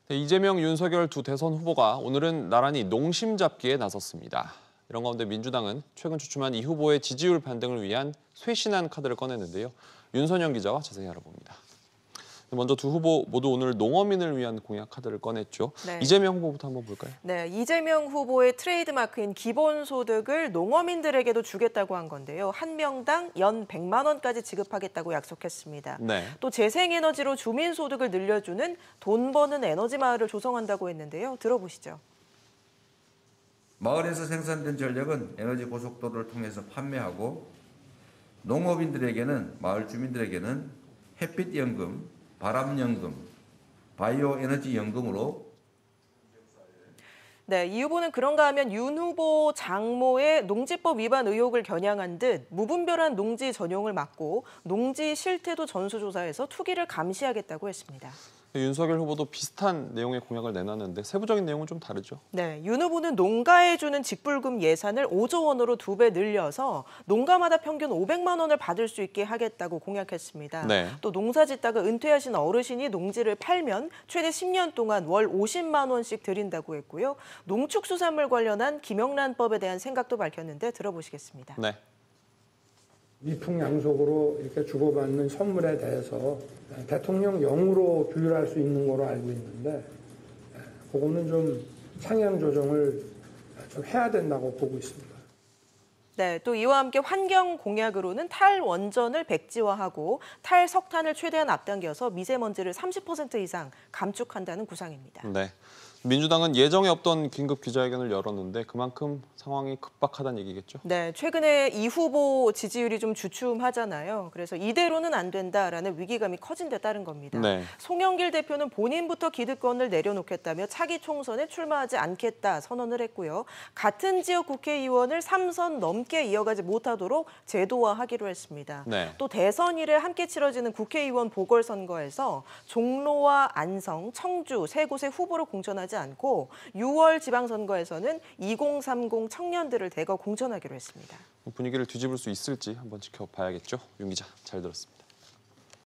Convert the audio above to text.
네, 이재명, 윤석열 두 대선 후보가 오늘은 나란히 농심 잡기에 나섰습니다. 이런 가운데 민주당은 최근 주춤한 이 후보의 지지율 반등을 위한 쇄신한 카드를 꺼냈는데요. 윤선영 기자와 자세히 알아봅니다. 먼저 두 후보 모두 오늘 농어민을 위한 공약 카드를 꺼냈죠. 네. 이재명 후보부터 한번 볼까요? 네, 이재명 후보의 트레이드마크인 기본소득을 농어민들에게도 주겠다고 한 건데요. 한 명당 연 100만 원까지 지급하겠다고 약속했습니다. 네. 또 재생에너지로 주민소득을 늘려주는 돈 버는 에너지 마을을 조성한다고 했는데요. 들어보시죠. 마을에서 생산된 전력은 에너지 고속도로를 통해서 판매하고 농업인들에게는 마을 주민들에게는 햇빛연금, 바람연금, 바이오에너지연금으로 네, 이 후보는 그런가 하면 윤 후보 장모의 농지법 위반 의혹을 겨냥한 듯 무분별한 농지 전용을 막고 농지 실태도 전수조사해서 투기를 감시하겠다고 했습니다. 윤석열 후보도 비슷한 내용의 공약을 내놨는데 세부적인 내용은 좀 다르죠. 네, 윤 후보는 농가에 주는 직불금 예산을 5조 원으로 2배 늘려서 농가마다 평균 500만 원을 받을 수 있게 하겠다고 공약했습니다. 네. 또 농사 짓다가 은퇴하신 어르신이 농지를 팔면 최대 10년 동안 월 50만 원씩 드린다고 했고요. 농축수산물 관련한 김영란법에 대한 생각도 밝혔는데 들어보시겠습니다. 네. 미풍양속으로 이렇게 주고받는 선물에 대해서 대통령령으로 규율할 수 있는 거로 알고 있는데 그거는 좀 상향 조정을 좀 해야 된다고 보고 있습니다. 네, 또 이와 함께 환경 공약으로는 탈원전을 백지화하고 탈석탄을 최대한 앞당겨서 미세먼지를 30% 이상 감축한다는 구상입니다. 네. 민주당은 예정에 없던 긴급 기자회견을 열었는데 그만큼 상황이 급박하다는 얘기겠죠? 네, 최근에 이 후보 지지율이 좀 주춤하잖아요. 그래서 이대로는 안 된다라는 위기감이 커진 데 따른 겁니다. 네. 송영길 대표는 본인부터 기득권을 내려놓겠다며 차기 총선에 출마하지 않겠다 선언을 했고요. 같은 지역 국회의원을 3선 넘게 이어가지 못하도록 제도화하기로 했습니다. 네. 또 대선 이래 함께 치러지는 국회의원 보궐선거에서 종로와 안성, 청주 세 곳의 후보로 공천하지 않고 6월 지방선거에서는 2030 청년들을 대거 공천하기로 했습니다. 분위기를 뒤집을 수 있을지 한번 지켜봐야겠죠. 윤 기자, 잘 들었습니다.